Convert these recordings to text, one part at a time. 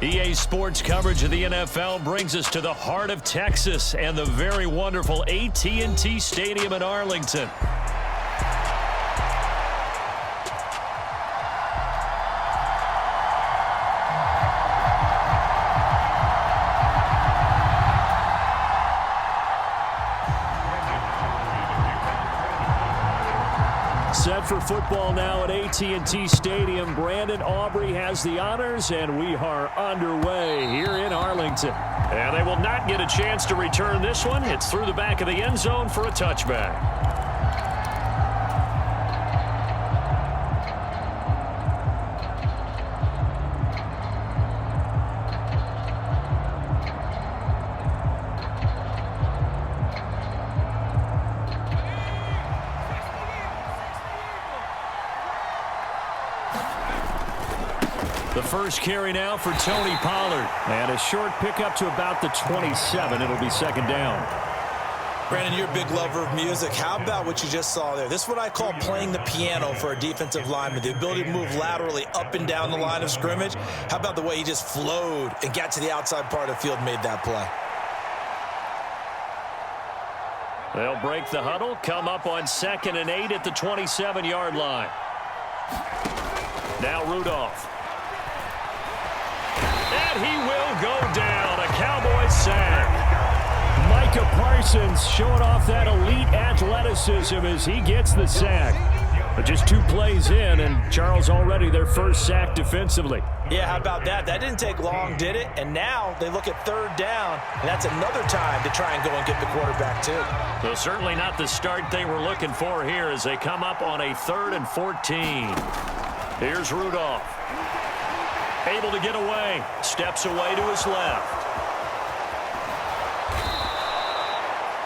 EA Sports coverage of the NFL brings us to the heart of Texas and the very wonderful AT&T Stadium in Arlington. Set for football now at AT&T Stadium. Brandon Aubrey has the honors, and we are underway here in Arlington. And they will not get a chance to return this one. It's through the back of the end zone for a touchback. The first carry now for Tony Pollard. And a short pickup to about the 27. It'll be second down. Brandon, you're a big lover of music. How about what you just saw there? This is what I call playing the piano for a defensive lineman. The ability to move laterally up and down the line of scrimmage. How about the way he just flowed and got to the outside part of the field and made that play? They'll break the huddle, come up on 2nd and 8 at the 27-yard line. Now Rudolph. And he will go down. A Cowboys sack. Micah Parsons showing off that elite athleticism as he gets the sack. But just 2 plays in, and Charles already their first sack defensively. Yeah, how about that? That didn't take long, did it? And now they look at 3rd down, and that's another time to try and go and get the quarterback, too. Well, certainly not the start they were looking for here as they come up on a 3rd and 14. Here's Rudolph. Able to get away. Steps away to his left.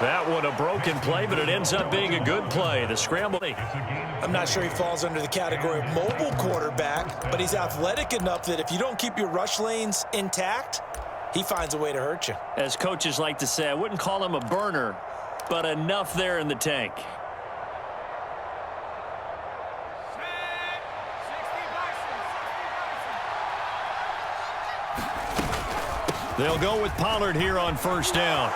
That one a broken play, but it ends up being a good play. The scramble. I'm not sure he falls under the category of mobile quarterback, but he's athletic enough that if you don't keep your rush lanes intact, he finds a way to hurt you. As coaches like to say, I wouldn't call him a burner, but enough there in the tank. They'll go with Pollard here on 1st down.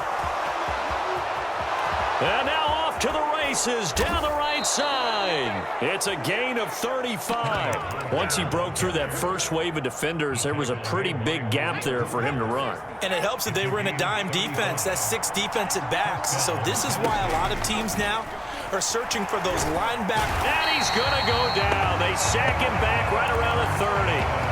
And now off to the races down the right side. It's a gain of 35. Once he broke through that first wave of defenders, there was a pretty big gap there for him to run. And it helps that they were in a dime defense. That's 6 defensive backs. So this is why a lot of teams now are searching for those linebackers. And he's going to go down. They sack him back right around the 30.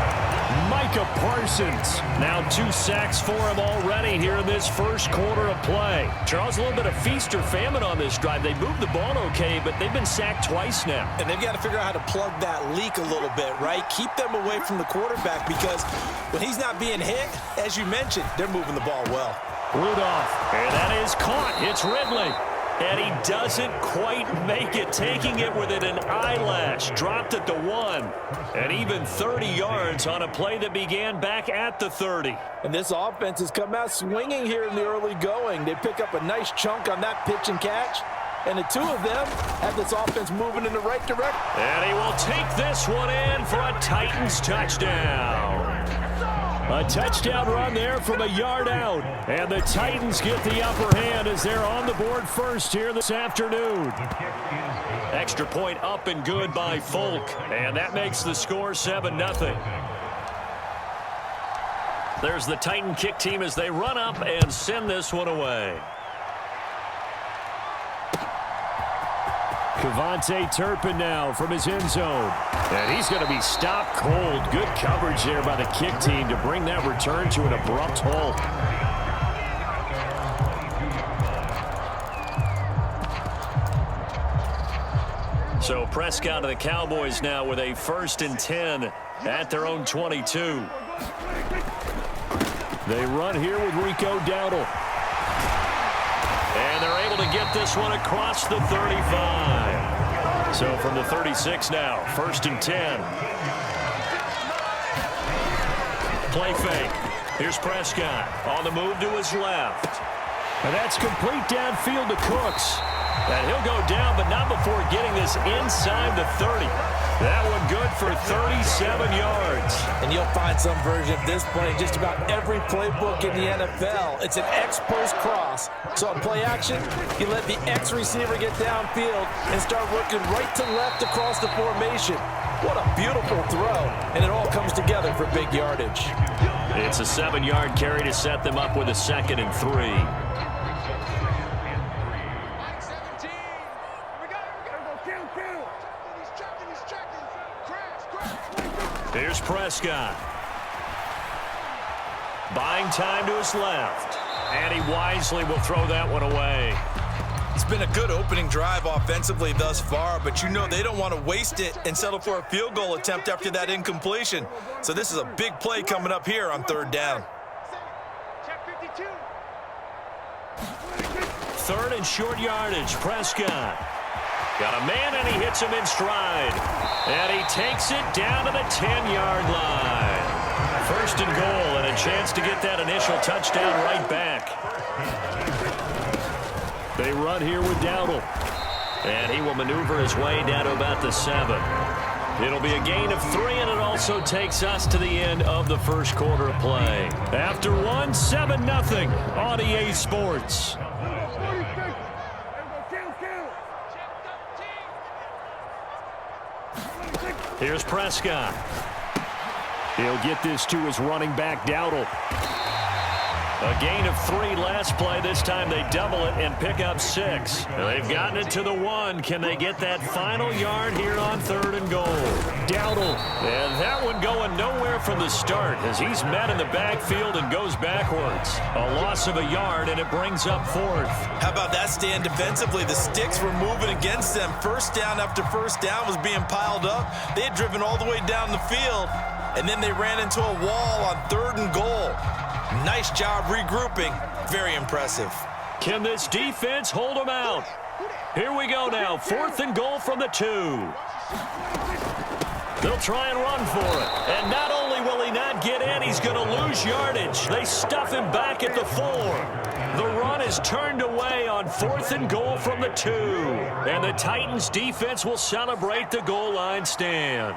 Micah Parsons. Now 2 sacks for him already here in this first quarter of play. Charles, a little bit of feast or famine on this drive. They moved the ball okay, but they've been sacked twice now. And they've got to figure out how to plug that leak a little bit, right? Keep them away from the quarterback because when he's not being hit, as you mentioned, they're moving the ball well. Rudolph, and that is caught. It's Ridley. And he doesn't quite make it, taking it within an eyelash. Dropped at the 1. And even 30 yards on a play that began back at the 30. And this offense has come out swinging here in the early going. They pick up a nice chunk on that pitch and catch. And the 2 of them have this offense moving in the right direction. And he will take this one in for a Titans touchdown. A touchdown run there from a yard out. And the Titans get the upper hand as they're on the board first here this afternoon. Extra point up and good by Folk. And that makes the score 7-0. There's the Titan kick team as they run up and send this one away. Kevontae Turpin now from his end zone. And he's going to be stopped cold. Good coverage there by the kick team to bring that return to an abrupt halt. So Prescott of the Cowboys now with a 1st and 10 at their own 22. They run here with Rico Dowdle. And they're able to get this one across the 35. So from the 36 now, 1st and 10. Play fake. Here's Prescott on the move to his left. And that's complete downfield to Cooks. And he'll go down, but not before getting this inside the 30. That one good for 37 yards. And you'll find some version of this play in just about every playbook in the NFL. It's an X-post cross. So on play action, you let the X receiver get downfield and start working right to left across the formation. What a beautiful throw. And it all comes together for big yardage. It's a 7-yard carry to set them up with a 2nd and 3. Here's Prescott. Buying time to his left. And he wisely will throw that one away. It's been a good opening drive offensively thus far, but you know they don't want to waste it and settle for a field goal attempt after that incompletion. So this is a big play coming up here on 3rd down. 3rd and short yardage. Prescott. Got a man, and he hits him in stride. And he takes it down to the 10-yard line. 1st and goal, and a chance to get that initial touchdown right back. They run here with Dowdle. And he will maneuver his way down to about the 7. It'll be a gain of 3, and it also takes us to the end of the first quarter of play. After 1, 7-0 on EA Sports. Here's Prescott. He'll get this to his running back, Dowdle. A gain of 3 last play. This time they double it and pick up 6. They've gotten it to the 1. Can they get that final yard here on 3rd and goal? Dowdle. And that one going nowhere from the start as he's met in the backfield and goes backwards. A loss of a yard, and it brings up 4th. How about that stand defensively? The sticks were moving against them. First down after first down was being piled up. They had driven all the way down the field, and then they ran into a wall on 3rd and goal. Nice job regrouping. Very impressive. Can this defense hold them out? Here we go now. 4th and goal from the 2. They'll try and run for it. And not only will he not get in, he's going to lose yardage. They stuff him back at the 4. The run is turned away on 4th and goal from the 2. And the Titans defense will celebrate the goal line stand.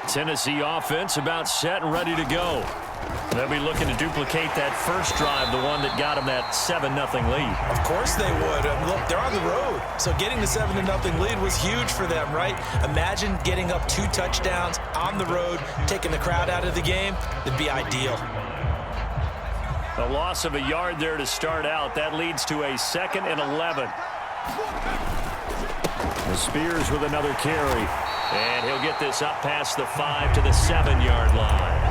Tennessee offense about set and ready to go. They'll be looking to duplicate that first drive, the one that got them that 7-0 lead. Of course they would. Look, they're on the road, so getting the 7-0 lead was huge for them, right? Imagine getting up 2 touchdowns on the road, taking the crowd out of the game. It'd be ideal. A loss of a yard there to start out. That leads to a 2nd and 11. The Spears with another carry. And he'll get this up past the 5 to the 7-yard line.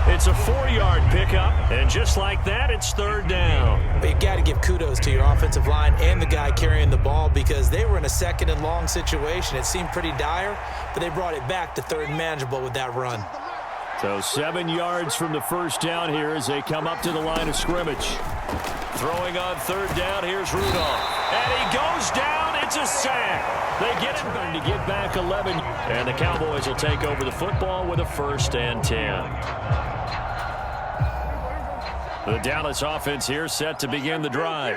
It's a 4-yard pickup, and just like that, it's 3rd down. But you got to give kudos to your offensive line and the guy carrying the ball because they were in a 2nd and long situation. It seemed pretty dire, but they brought it back to 3rd and manageable with that run. So 7 yards from the first down here as they come up to the line of scrimmage. Throwing on 3rd down, here's Rudolph. And he goes down. It's a sack. They get it to get back 11. And the Cowboys will take over the football with a 1st and 10. The Dallas offense here set to begin the drive.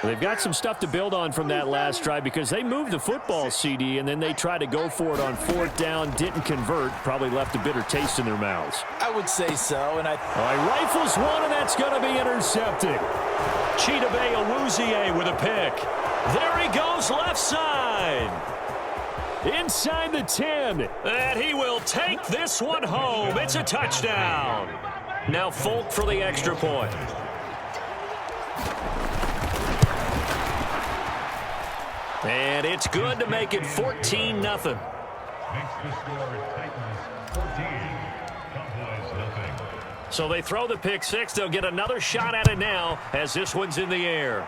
They've got some stuff to build on from that last drive because they moved the football, CD, and then they tried to go for it on 4th down, didn't convert, probably left a bitter taste in their mouths. I would say so. And All right, rifles one, and that's going to be intercepted. Chidobe Awuzie with a pick. There he goes left side. Inside the 10. And he will take this one home. It's a touchdown. Now Folk for the extra point. And it's good to make it 14-0. So they throw the pick 6. They'll get another shot at it now as this one's in the air.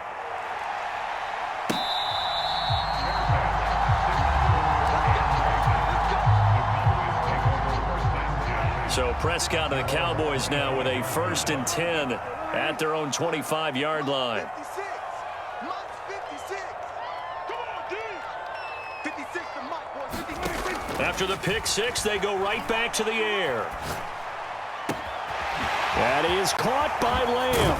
So Prescott and the Cowboys now with a 1st and 10 at their own 25-yard line. After the pick 6, they go right back to the air. That is caught by Lamb.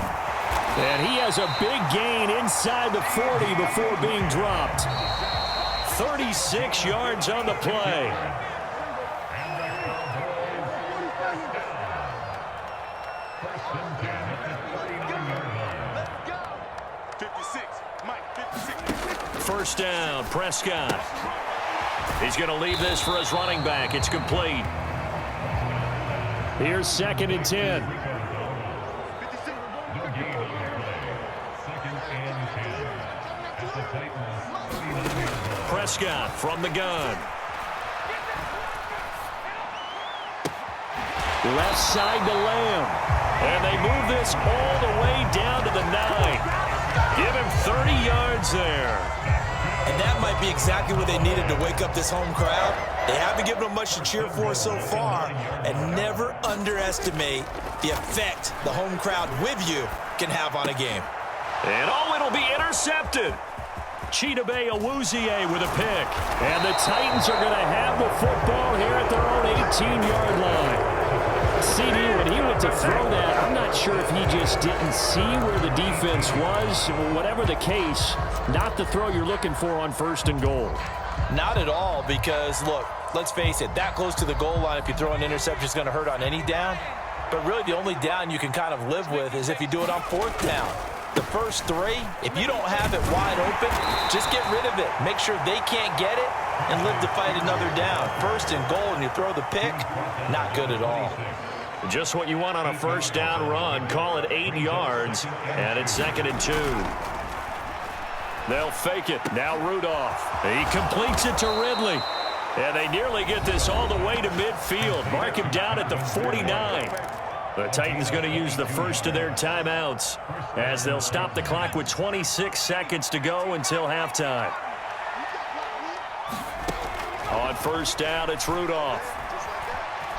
And he has a big gain inside the 40 before being dropped. 36 yards on the play. First down, Prescott. He's going to leave this for his running back. It's complete. Here's 2nd and 10. Prescott from the gun. Left side to Lamb. And they move this all the way down to the 9. Give him 30 yards there. And that might be exactly what they needed to wake up this home crowd. They haven't given them much to cheer for so far. And never underestimate the effect the home crowd with you can have on a game. And it'll be intercepted. Chidobe Awuzie with a pick. And the Titans are going to have the football here at their own 18-yard line. CD, when he went to throw that, I'm not sure if he just didn't see where the defense was. Whatever the case, not the throw you're looking for on 1st and goal. Not at all, because, look, let's face it, that close to the goal line, if you throw an interception, is going to hurt on any down. But really the only down you can kind of live with is if you do it on 4th down. The first 3, if you don't have it wide open, just get rid of it. Make sure they can't get it and live to fight another down. 1st and goal, and you throw the pick, not good at all. Just what you want on a 1st down run. Call it 8 yards, and it's 2nd and 2. They'll fake it. Now Rudolph. He completes it to Ridley. And they nearly get this all the way to midfield. Mark him down at the 49. The Titans going to use the first of their timeouts as they'll stop the clock with 26 seconds to go until halftime. On 1st down, it's Rudolph.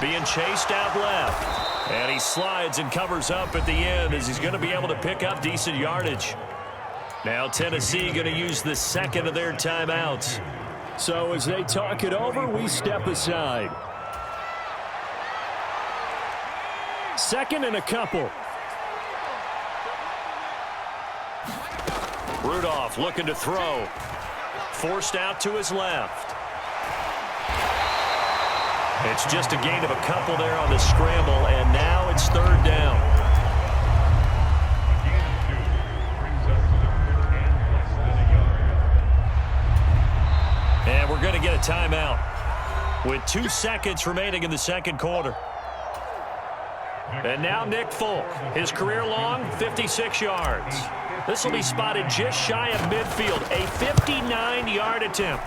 Being chased out left. And he slides and covers up at the end as he's going to be able to pick up decent yardage. Now Tennessee going to use the 2nd of their timeouts. So as they talk it over, we step aside. 2nd and a couple. Rudolph looking to throw. Forced out to his left. It's just a gain of a couple there on the scramble, and now it's 3rd down. And we're going to get a timeout with 2 seconds remaining in the 2nd quarter. And now Nick Folk, his career long, 56 yards. This will be spotted just shy of midfield, a 59-yard attempt.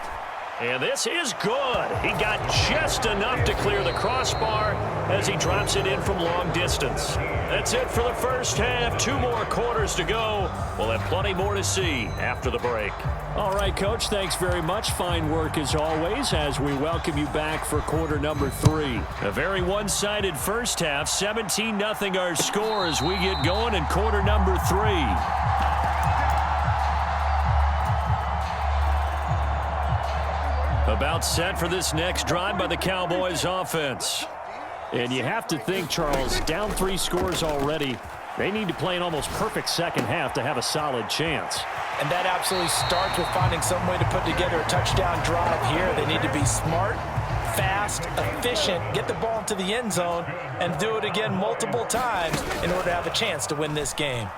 And this is good. He got just enough to clear the crossbar as he drops it in from long distance. That's it for the first half. 2 more quarters to go. We'll have plenty more to see after the break. All right, Coach, thanks very much. Fine work as always as we welcome you back for quarter number 3. A very one-sided first half. 17-0 our score as we get going in quarter number 3. About set for this next drive by the Cowboys offense. And you have to think, Charles, down 3 scores already. They need to play an almost perfect second half to have a solid chance. And that absolutely starts with finding some way to put together a touchdown drive here. They need to be smart, fast, efficient, get the ball into the end zone, and do it again multiple times in order to have a chance to win this game.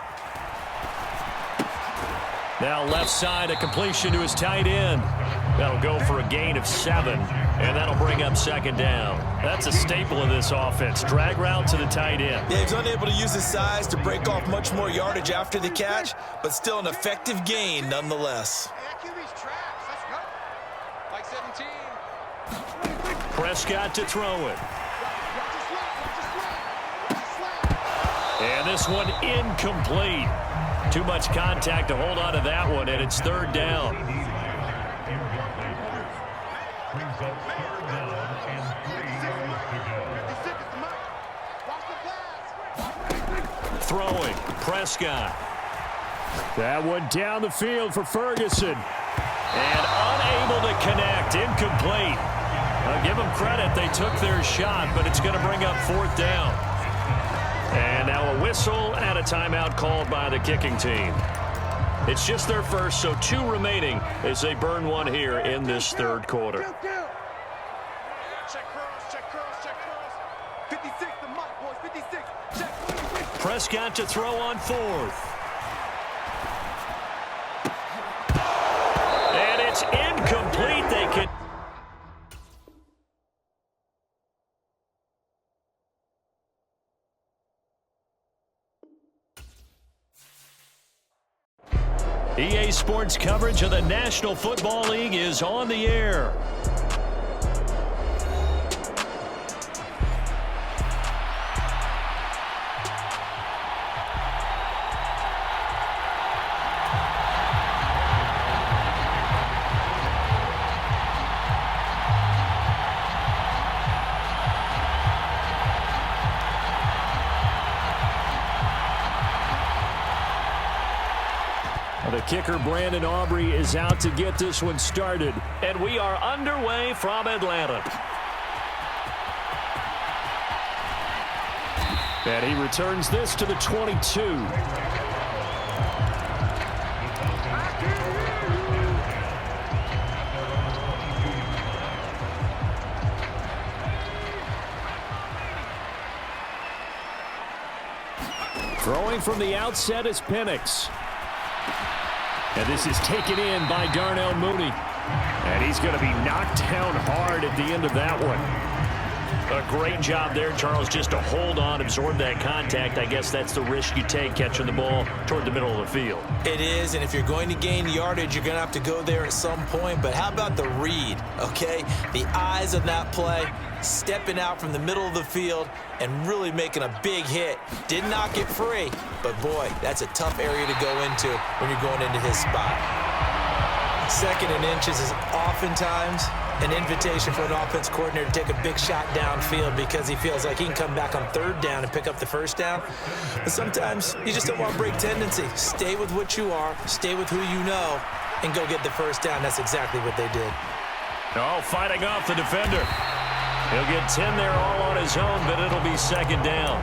Now left side, a completion to his tight end. That'll go for a gain of 7, and that'll bring up 2nd down. That's a staple of this offense. Drag route to the tight end. Yeah, he's unable to use his size to break off much more yardage after the catch, but still an effective gain nonetheless. Prescott to throw it. And this one incomplete. Too much contact to hold on to that one, and it's 3rd down. Throwing, Prescott. That one down the field for Ferguson. And unable to connect, incomplete. I'll give them credit, they took their shot, but it's going to bring up 4th down. And now a whistle and a timeout called by the kicking team. It's just their first, so 2 remaining as they burn one here in this third quarter. Check cross. 56, the mic, boys, 56. Check. Prescott to throw on 4th. And it's incomplete. They can... EA Sports coverage of the National Football League is on the air. The kicker, Brandon Aubrey, is out to get this one started. And we are underway from Atlanta. And he returns this to the 22. Throwing from the outset is Penix. And this is taken in by Darnell Mooney. And he's going to be knocked down hard at the end of that one. A great job there, Charles, just to hold on, absorb that contact. I guess that's the risk you take catching the ball toward the middle of the field. It is, and if you're going to gain yardage, you're going to have to go there at some point. But how about the read, okay? The eyes of that play, stepping out from the middle of the field and really making a big hit. Did not get free, but boy, that's a tough area to go into when you're going into his spot. 2nd and inches is oftentimes an invitation for an offense coordinator to take a big shot downfield because he feels like he can come back on 3rd down and pick up the 1st down. But sometimes you just don't want to break tendency. Stay with what you are, stay with who you know, and go get the 1st down. That's exactly what they did. Oh, fighting off the defender. He'll get 10 there all on his own, but it'll be 2nd down.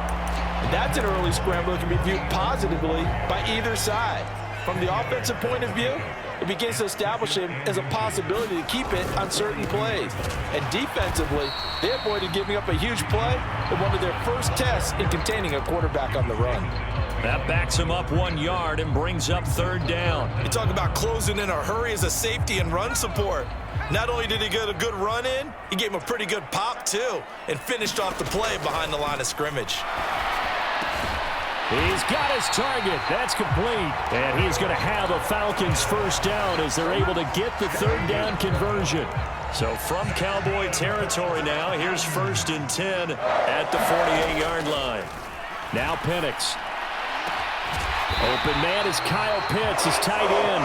And that's an early scramble that can be viewed positively by either side. From the offensive point of view, it begins to establish him as a possibility to keep it on certain plays. And defensively, they avoided giving up a huge play in one of their first tests in containing a quarterback on the run. That backs him up 1 yard and brings up 3rd down. You talk about closing in a hurry as a safety and run support. Not only did he get a good run in, he gave him a pretty good pop, too, and finished off the play behind the line of scrimmage. He's got his target. That's complete. And he's going to have a Falcons 1st down as they're able to get the 3rd down conversion. So from Cowboy territory now, here's 1st and 10 at the 48-yard line. Now Penix. Open man is Kyle Pitts, his tight end.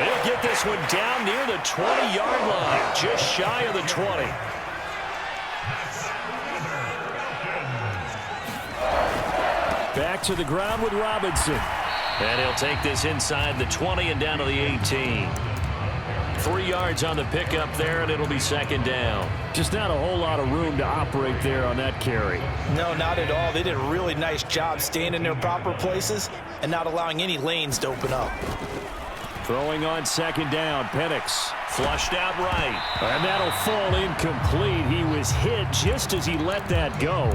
And he'll get this one down near the 20-yard line, just shy of the 20. Back to the ground with Robinson. And he'll take this inside the 20 and down to the 18. 3 yards on the pickup there, and it'll be 2nd down. Just not a whole lot of room to operate there on that carry. No, not at all. They did a really nice job staying in their proper places and not allowing any lanes to open up. Throwing on 2nd down, Penix flushed out right. And that'll fall incomplete. He was hit just as he let that go.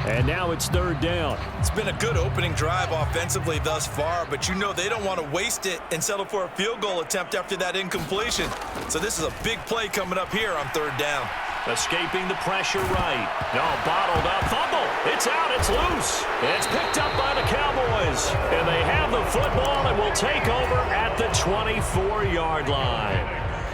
And now it's 3rd down. It's been a good opening drive offensively thus far, but you know they don't want to waste it and settle for a field goal attempt after that incompletion. So this is a big play coming up here on 3rd down. Escaping the pressure right. No, bottled up. Fumble. It's out. It's loose. It's picked up by the Cowboys. And they have the football and will take over at the 24-yard line.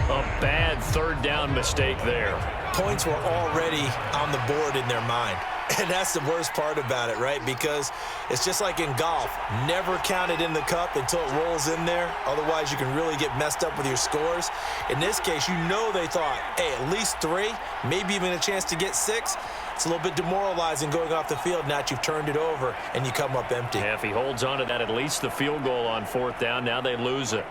A bad 3rd down mistake there. Points were already on the board in their mind. And that's the worst part about it, right? Because it's just like in golf. Never count it in the cup until it rolls in there. Otherwise, you can really get messed up with your scores. In this case, you know they thought, hey, at least 3, maybe even a chance to get 6. It's a little bit demoralizing going off the field now that you've turned it over and you come up empty. Yeah, if he holds on to that, at least the field goal on 4th down, now they lose it.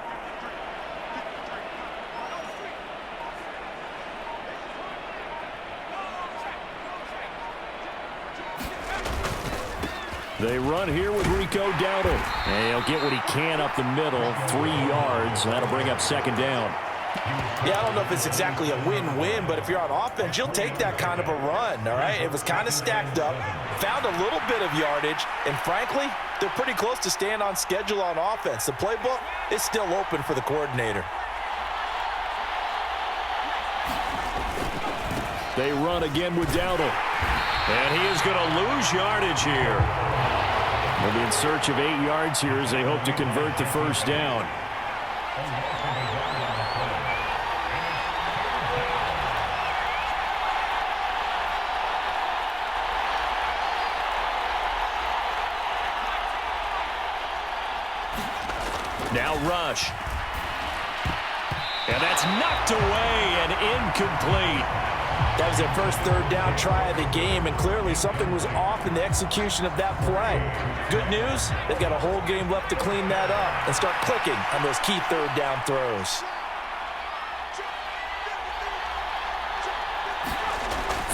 They run here with Rico Dowdle. And he'll get what he can up the middle, 3 yards. That'll bring up second down. Yeah, I don't know if it's exactly a win-win, but if you're on offense, you'll take that kind of a run, all right? It was kind of stacked up, found a little bit of yardage, and frankly, they're pretty close to staying on schedule on offense. The playbook is still open for the coordinator. They run again with Dowdle. And he is going to lose yardage here. They'll be in search of 8 yards here as they hope to convert the first down. Now rush. And that's knocked away and incomplete. That was their first third down try of the game, and clearly something was off in the execution of that play. Good news, they've got a whole game left to clean that up and start clicking on those key third down throws.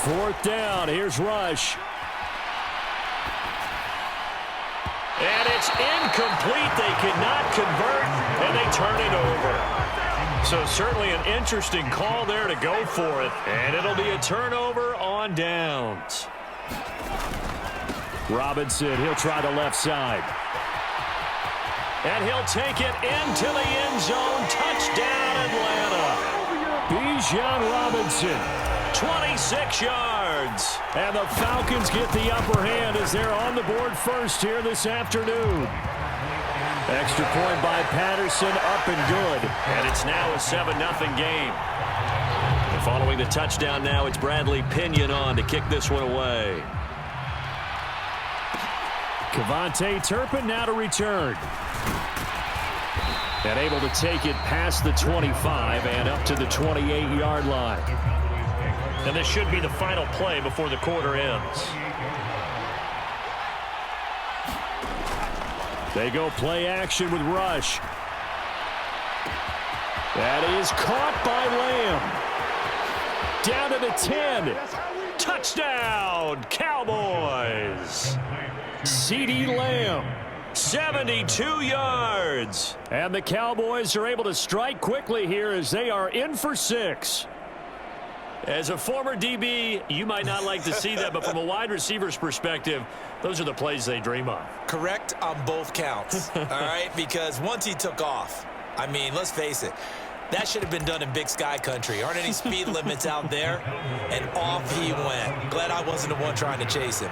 4th down, here's Rush. And it's incomplete. They could not convert, and they turn it over. So certainly an interesting call there to go for it. And it'll be a turnover on downs. Robinson, he'll try the left side. And he'll take it into the end zone. Touchdown, Atlanta. Bijan Robinson, 26 yards. And the Falcons get the upper hand as they're on the board first here this afternoon. Extra point by Patterson, up and good. And it's now a 7-0 game. And following the touchdown now, it's Bradley Pinion on to kick this one away. Kevontae Turpin now to return. And able to take it past the 25 and up to the 28-yard line. And this should be the final play before the quarter ends. They go play action with Rush. That is caught by Lamb. Down to the 10. Touchdown, Cowboys. CeeDee Lamb, 72 yards. And the Cowboys are able to strike quickly here as they are in for 6. As a former DB, you might not like to see that, but from a wide receiver's perspective, those are the plays they dream of. Correct on both counts, all right? Because once he took off, I mean, let's face it, that should have been done in Big Sky country. Aren't any speed limits out there? And off he went. Glad I wasn't the one trying to chase him.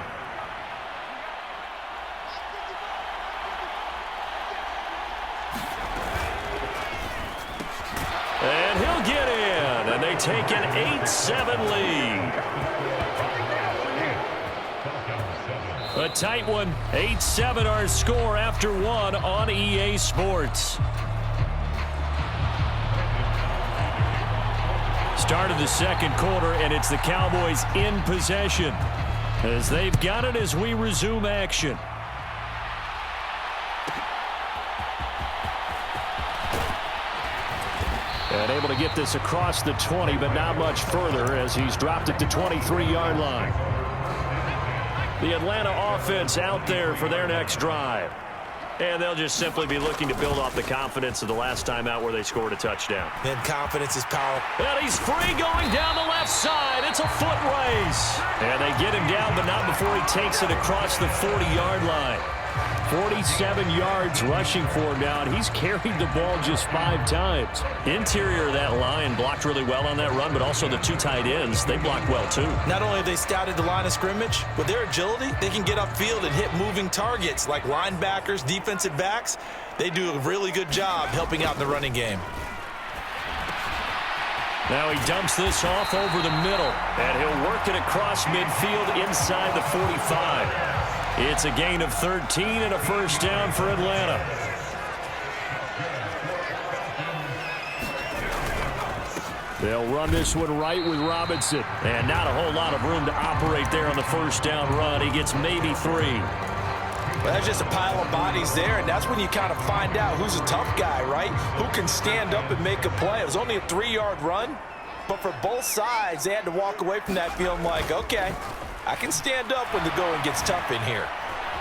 And he'll get in, and they take an 8-7 lead. A tight one, 8-7 our score after 1 on EA Sports. Start of the second quarter, and it's the Cowboys in possession as they've got it as we resume action. And able to get this across the 20, but not much further as he's dropped it to 23-yard line. The Atlanta offense out there for their next drive. And they'll just simply be looking to build off the confidence of the last time out where they scored a touchdown. Then confidence is power. And he's free going down the left side. It's a foot race. And they get him down, but not before he takes it across the 40-yard line. 47 yards rushing for him now, and he's carried the ball just 5 times. Interior of that line blocked really well on that run, but also the 2 tight ends, they blocked well too. Not only have they scouted the line of scrimmage, with their agility, they can get upfield and hit moving targets like linebackers, defensive backs. They do a really good job helping out in the running game. Now he dumps this off over the middle, and he'll work it across midfield inside the 45. It's a gain of 13 and a first down for Atlanta. They'll run this one right with Robinson. And not a whole lot of room to operate there on the first down run. He gets maybe 3. Well, that's just a pile of bodies there, and that's when you kind of find out who's a tough guy, right? Who can stand up and make a play. It was only a 3-yard run, but for both sides, they had to walk away from that feeling like, okay, I can stand up when the going gets tough in here.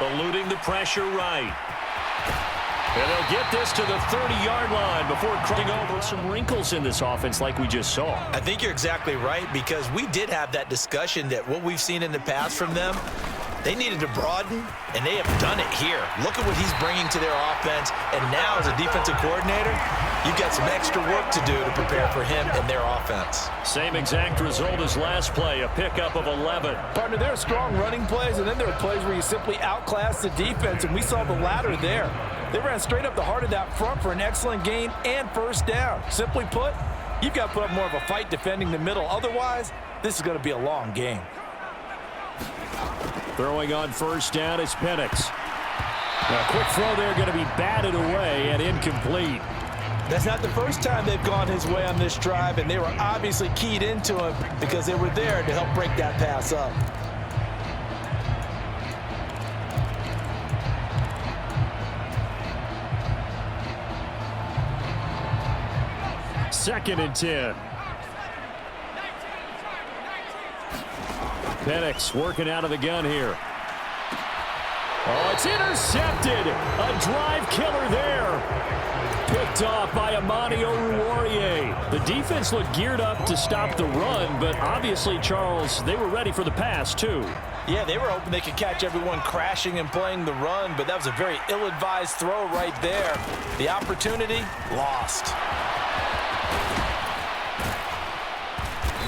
eluding the pressure right. And they'll get this to the 30-yard line before crowding over some wrinkles in this offense like we just saw. I think you're exactly right, because we did have that discussion that what we've seen in the past from them, they needed to broaden, and they have done it here. Look at what he's bringing to their offense, and now as a defensive coordinator, you've got some extra work to do to prepare for him and their offense. Same exact result as last play, a pickup of 11. Partner, there are strong running plays, and then there are plays where you simply outclass the defense, and we saw the latter there. They ran straight up the heart of that front for an excellent gain and first down. Simply put, you've got to put up more of a fight defending the middle. Otherwise, this is going to be a long game. Throwing on first down is Penix. A quick throw there, going to be batted away and incomplete. That's not the first time they've gone his way on this drive, and they were obviously keyed into him because they were there to help break that pass up. Second and 10. Penix working out of the gun here. Oh, it's intercepted. A drive killer there. Picked off by Amani Oruwariye. The defense looked geared up to stop the run, but obviously, Charles, they were ready for the pass, too. Yeah, they were hoping they could catch everyone crashing and playing the run, but that was a very ill-advised throw right there. The opportunity, lost.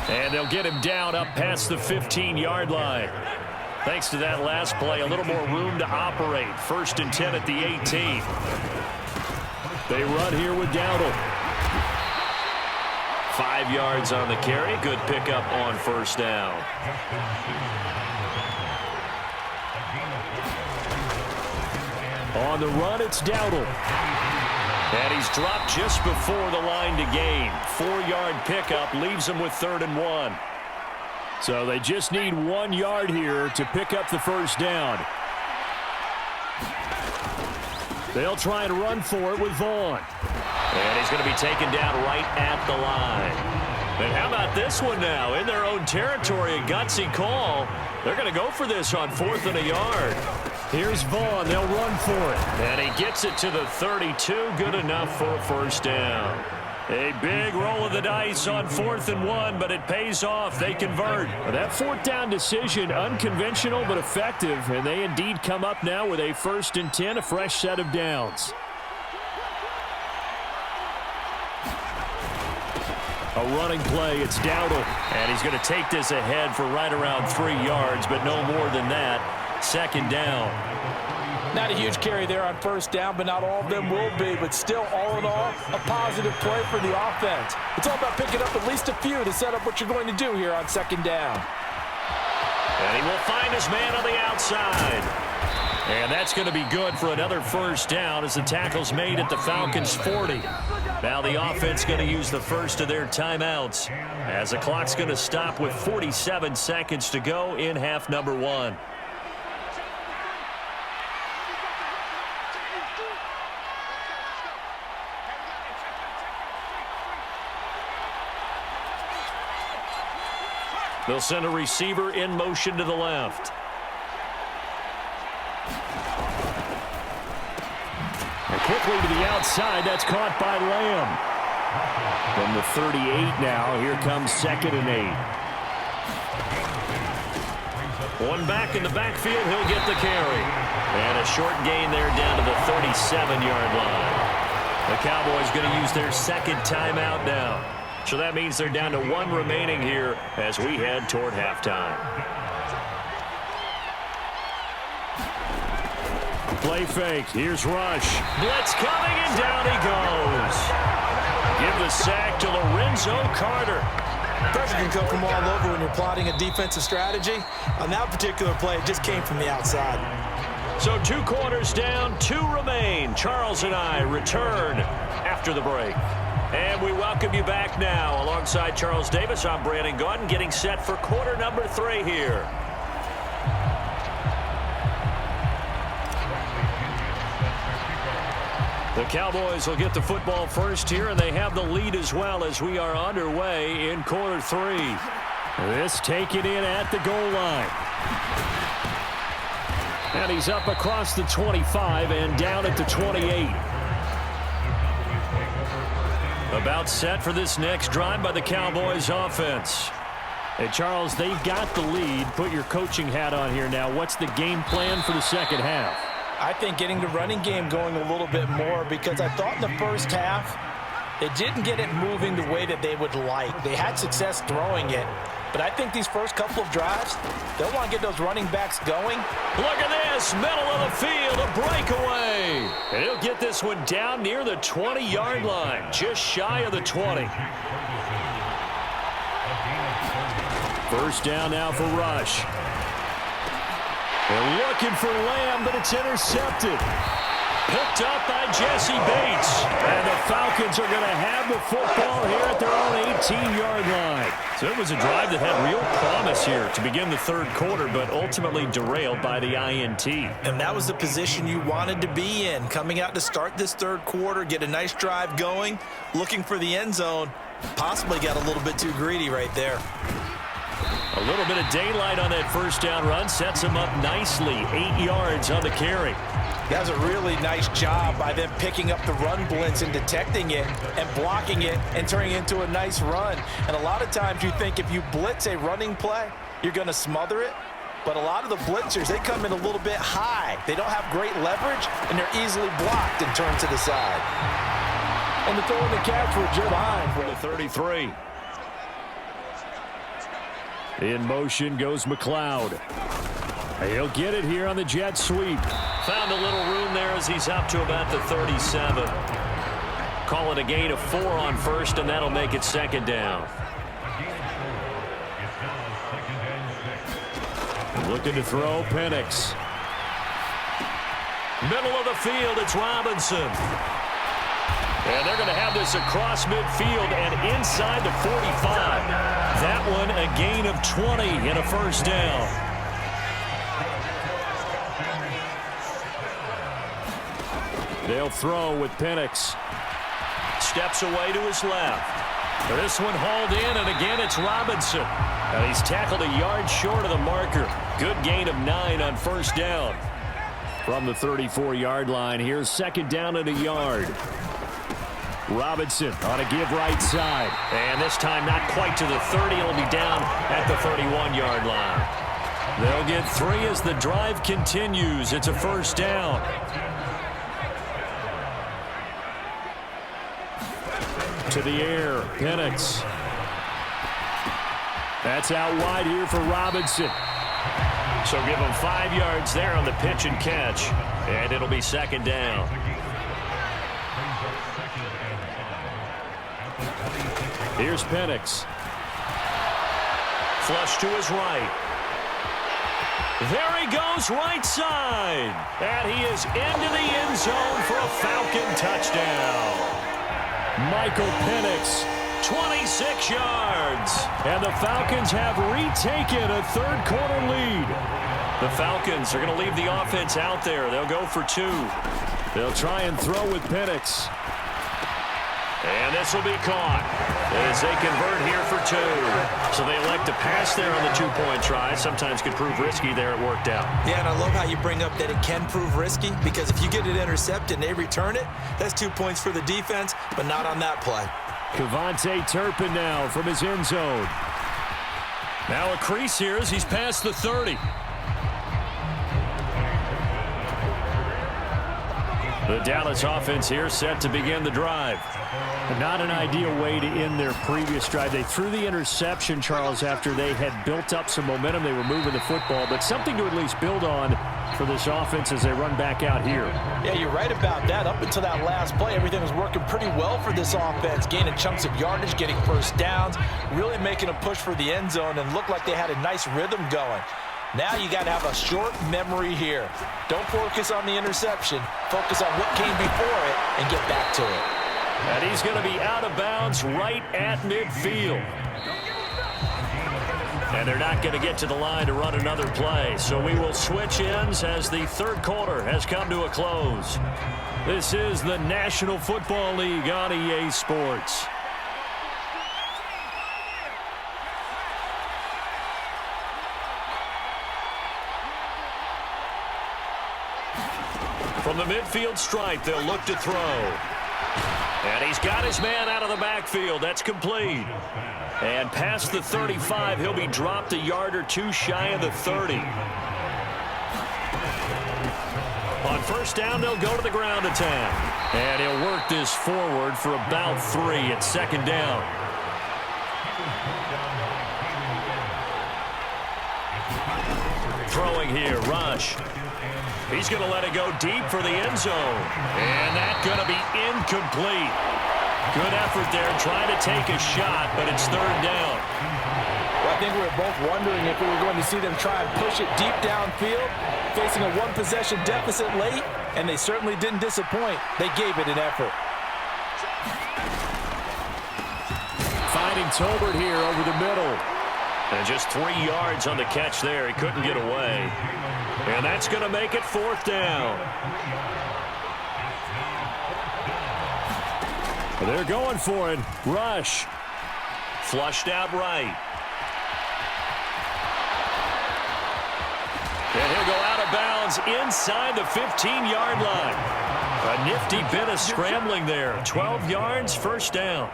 And they'll get him down up past the 15-yard line. Thanks to that last play, a little more room to operate. First and 10 at the 18. They run here with Dowdle. 5 yards on the carry. Good pickup on first down. On the run, it's Dowdle. And he's dropped just before the line to gain. 4-yard pickup leaves him with 3rd and 1. So they just need 1 yard here to pick up the first down. They'll try and run for it with Vaughn. And he's going to be taken down right at the line. And how about this one now? In their own territory, a gutsy call. They're going to go for this on 4th and a yard. Here's Vaughn. They'll run for it. And he gets it to the 32. Good enough for a first down. A big roll of the dice on 4th and 1, but it pays off. They convert. That 4th down decision, unconventional but effective, and they indeed come up now with a 1st and 10, a fresh set of downs. A running play, it's Dowdle, and he's going to take this ahead for right around 3 yards, but no more than that. 2nd down. Not a huge carry there on first down, but not all of them will be. But still, all in all, a positive play for the offense. It's all about picking up at least a few to set up what you're going to do here on 2nd down. And he will find his man on the outside. And that's going to be good for another first down as the tackle's made at the Falcons' 40. Now the offense going to use the first of their timeouts as the clock's going to stop with 47 seconds to go in half number 1. They'll send a receiver in motion to the left. And quickly to the outside, that's caught by Lamb. From the 38 now, here comes 2nd and 8. One back in the backfield, he'll get the carry. And a short gain there down to the 37-yard line. The Cowboys going to use their 2nd timeout now. So that means they're down to 1 remaining here as we head toward halftime. Play fake. Here's Rush. Blitz coming, and down he goes. Give the sack to Lorenzo Carter. Pressure can come from all over when you're plotting a defensive strategy. On that particular play, it just came from the outside. So 2 quarters down, 2 remain. Charles and I return after the break. And we welcome you back now. Alongside Charles Davis, I'm Brandon Gaudin, getting set for quarter number 3 here. The Cowboys will get the football first here, and they have the lead as well as we are underway in quarter 3. This taken in at the goal line. And he's up across the 25 and down at the 28. About set for this next drive by the Cowboys offense. Hey, Charles, they've got the lead. Put your coaching hat on here now. What's the game plan for the second half? I think getting the running game going a little bit more, because I thought in the first half they didn't get it moving the way that they would like. They had success throwing it, but I think these first couple of drives, they'll want to get those running backs going. Look at this, middle of the field, a breakaway. And he'll get this one down near the 20-yard line, just shy of the 20. First down now for Rush. They're looking for Lamb, but it's intercepted. Picked up by Jesse Bates. And the Falcons are going to have the football here at their own 18-yard line. So it was a drive that had real promise here to begin the third quarter, but ultimately derailed by the INT. And that was the position you wanted to be in, coming out to start this third quarter, get a nice drive going, looking for the end zone. Possibly got a little bit too greedy right there. A little bit of daylight on that first down run sets him up nicely. 8 yards on the carry. That was a really nice job by them picking up the run blitz and detecting it and blocking it and turning it into a nice run. And a lot of times you think if you blitz a running play, you're going to smother it. But a lot of the blitzers, they come in a little bit high. They don't have great leverage, and they're easily blocked and turned to the side. And the throw in the catch for Joe behind for the 33. In motion goes McLeod. He'll get it here on the jet sweep. Found a little room there as he's up to about the 37. Call it a gain of 4 on first, and that'll make it second down. Looking to throw, Penix. Middle of the field, it's Robinson. And they're going to have this across midfield and inside the 45. That one a gain of 20 and a first down. They'll throw with Penix. Steps away to his left. This one hauled in, and again it's Robinson. And he's tackled a yard short of the marker. Good gain of 9 on first down. From the 34-yard line, here's second down and a yard. Robinson on a give right side. And this time not quite to the 30. It'll be down at the 31-yard line. They'll get 3 as the drive continues. It's a first down. To the air, Penix. That's out wide here for Robinson. So give him 5 yards there on the pitch and catch. And it'll be second down. Here's Penix. Flush to his right. There he goes, right side. And he is into the end zone for a Falcon touchdown. Michael Penix, 26 yards. And the Falcons have retaken a third quarter lead. The Falcons are going to leave the offense out there. They'll go for 2. They'll try and throw with Penix. And this will be caught as they convert here for 2. So they elect to pass there on the 2-point try. Sometimes could prove risky there. It worked out. Yeah, and I love how you bring up that it can prove risky, because if you get it intercepted and they return it, that's 2 points for the defense, but not on that play. Kevontae Turpin now from his end zone. Now a crease here as he's past the 30. The Dallas offense here set to begin the drive. Not an ideal way to end their previous drive. They threw the interception, Charles, after they had built up some momentum. They were moving the football, but something to at least build on for this offense as they run back out here. Yeah, you're right about that. Up until that last play, everything was working pretty well for this offense, gaining chunks of yardage, getting first downs, really making a push for the end zone, and looked like they had a nice rhythm going. Now you got to have a short memory here. Don't focus on the interception. Focus on what came before it and get back to it. And he's going to be out of bounds right at midfield. And they're not going to get to the line to run another play. So we will switch ends as the third quarter has come to a close. This is the National Football League on EA Sports. From the midfield stripe, they'll look to throw. And he's got his man out of the backfield. That's complete. And past the 35, he'll be dropped a yard or two shy of the 30. On first down, they'll go to the ground attack. And he'll work this forward for about 3 at second down. Throwing here, Rush. He's going to let it go deep for the end zone. And that's going to be incomplete. Good effort there trying to take a shot, but it's third down. Well, I think we were both wondering if we were going to see them try and push it deep downfield, facing a one-possession deficit late, and they certainly didn't disappoint. They gave it an effort. Finding Tolbert here over the middle. And just 3 yards on the catch there. He couldn't get away. And that's going to make it fourth down. They're going for it. Rush. Flushed out right. And he'll go out of bounds inside the 15-yard line. A nifty bit of scrambling there. 12 yards, first down.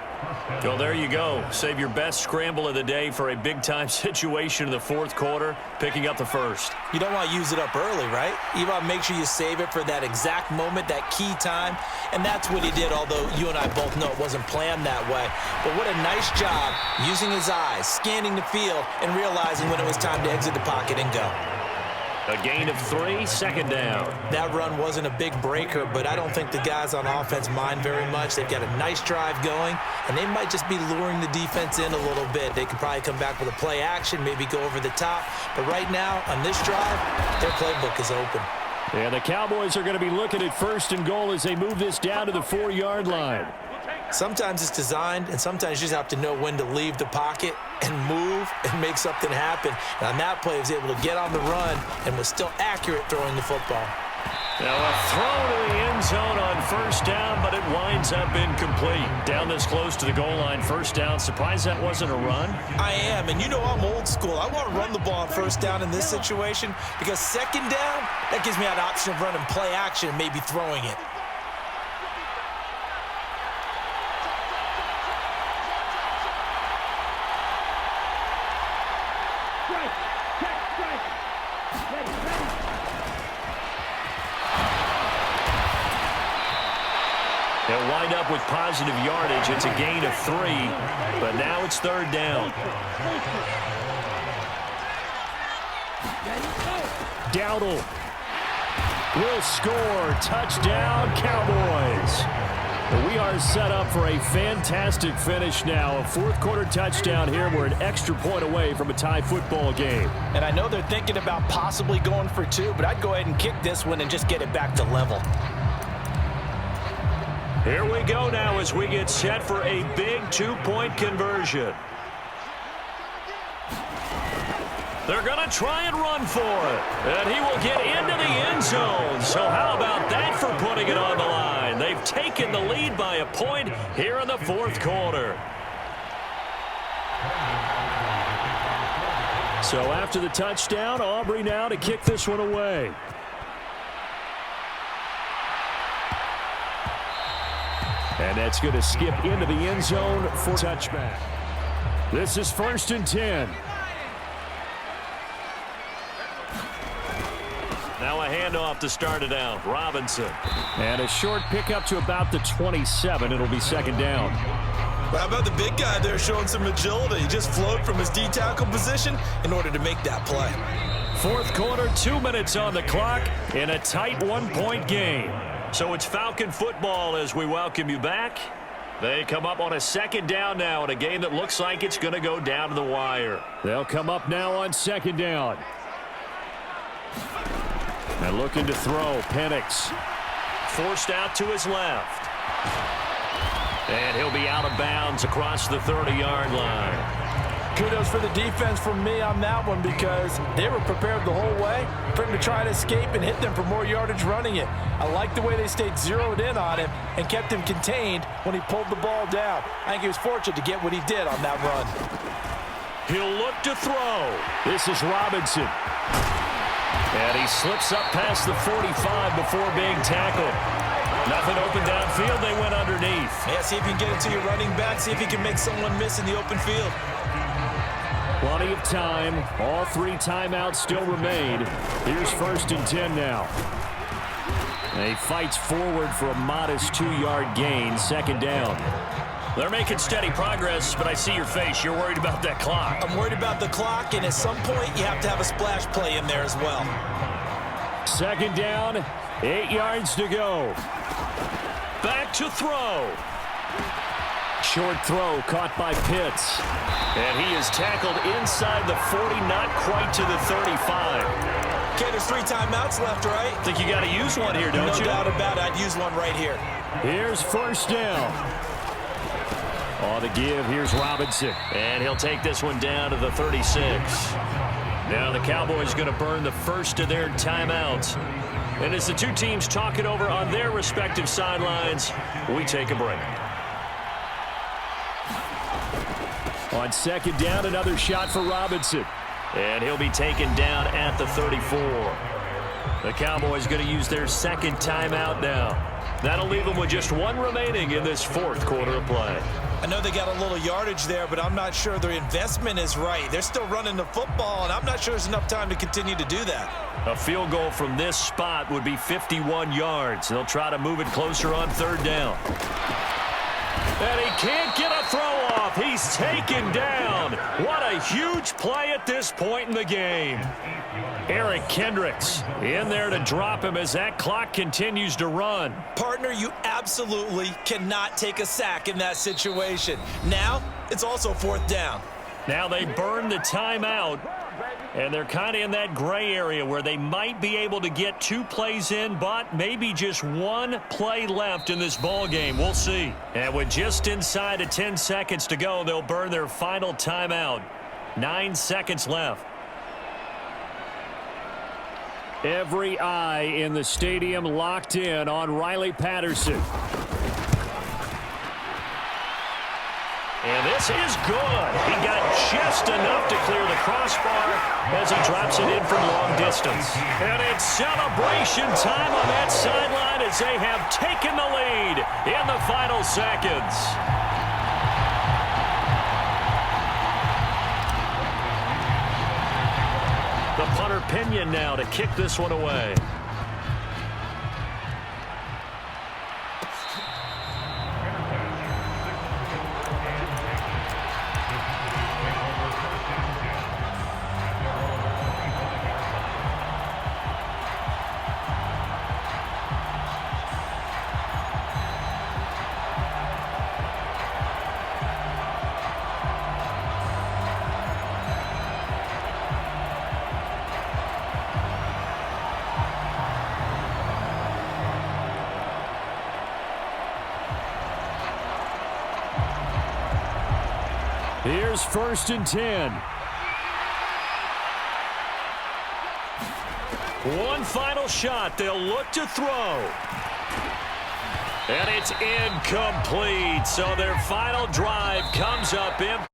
Well, there you go. Save your best scramble of the day for a big-time situation in the fourth quarter, picking up the first. You don't want to use it up early, right? You want to make sure you save it for that exact moment, that key time. And that's what he did, although you and I both know it wasn't planned that way. But what a nice job using his eyes, scanning the field, and realizing when it was time to exit the pocket and go. A gain of 3, second down. That run wasn't a big breaker, but I don't think the guys on offense mind very much. They've got a nice drive going, and they might just be luring the defense in a little bit. They could probably come back with a play action, maybe go over the top. But right now, on this drive, their playbook is open. And the Cowboys are going to be looking at first and goal as they move this down to the 4-yard line. Sometimes it's designed, and sometimes you just have to know when to leave the pocket and move and make something happen. And on that play, he was able to get on the run and was still accurate throwing the football. Now a throw to the end zone on first down, but it winds up incomplete. Down this close to the goal line, first down. Surprised that wasn't a run? I am, and you know I'm old school. I want to run the ball on first down in this situation because second down, that gives me that option of running play action and maybe throwing it. They'll wind up with positive yardage. It's a gain of 3, but now it's third down. Dowdle will score. Touchdown, Cowboys. We are set up for a fantastic finish now. A fourth quarter touchdown here. We're an extra point away from a tie football game. And I know they're thinking about possibly going for 2, but I'd go ahead and kick this one and just get it back to level. Here we go now as we get set for a big 2-point conversion. They're going to try and run for it. And he will get into the end zone. So how about that for putting it on the line? They've taken the lead by a point here in the fourth quarter. So after the touchdown, Aubrey now to kick this one away. And that's going to skip into the end zone for touchback. This is 1st and 10. Now a handoff to start it out. Robinson. And a short pickup to about the 27. It'll be second down. Well, how about the big guy there showing some agility? He just flowed from his D-tackle position in order to make that play. Fourth quarter, 2 minutes on the clock in a tight 1-point game. So it's Falcon football as we welcome you back. They come up on a second down now in a game that looks like it's going to go down to the wire. They'll come up now on second down. And looking to throw, Penix. Forced out to his left. And he'll be out of bounds across the 30-yard line. Kudos for the defense from me on that one because they were prepared the whole way for him to try to escape and hit them for more yardage running it. I like the way they stayed zeroed in on him and kept him contained when he pulled the ball down. I think he was fortunate to get what he did on that run. He'll look to throw. This is Robinson. And he slips up past the 45 before being tackled. Nothing open downfield. They went underneath. Yeah, see if you can get it to your running back. See if you can make someone miss in the open field. Plenty of time. All 3 timeouts still remain. Here's 1st and 10 now. And he fights forward for a modest 2-yard gain. 2nd down. They're making steady progress, but I see your face. You're worried about that clock. I'm worried about the clock, and at some point, you have to have a splash play in there as well. 2nd down, 8 yards to go. Back to throw. Short throw caught by Pitts. And he is tackled inside the 40, not quite to the 35. Okay, there's 3 timeouts left, right? Think you got to use one here, don't you? No doubt about it. I'd use one right here. Here's 1st down. On the give, here's Robinson. And he'll take this one down to the 36. Now the Cowboys going to burn the first of their timeouts. And as the 2 teams talk it over on their respective sidelines, we take a break. On 2nd down, another shot for Robinson. And he'll be taken down at the 34. The Cowboys going to use their 2nd timeout now. That'll leave them with just 1 remaining in this 4th quarter of play. I know they got a little yardage there, but I'm not sure their investment is right. They're still running the football, and I'm not sure there's enough time to continue to do that. A field goal from this spot would be 51 yards. They'll try to move it closer on 3rd down. And he can't get a throw off. He's taken down. What a huge play at this point in the game. Eric Kendricks in there to drop him as that clock continues to run. Partner, you absolutely cannot take a sack in that situation. Now, it's also 4th down. Now they burn the timeout, and they're kind of in that gray area where they might be able to get 2 plays in, but maybe just 1 play left in this ball game. We'll see. And with just inside of 10 seconds to go, they'll burn their final timeout. 9 seconds left. Every eye in the stadium locked in on Riley Patterson. And this is good. He got just enough to clear the crossbar as he drops it in from long distance. And it's celebration time on that sideline as they have taken the lead in the final seconds. The punter Pinion now to kick this one away. Here's 1st and 10. One final shot. They'll look to throw. And it's incomplete. So their final drive comes up empty.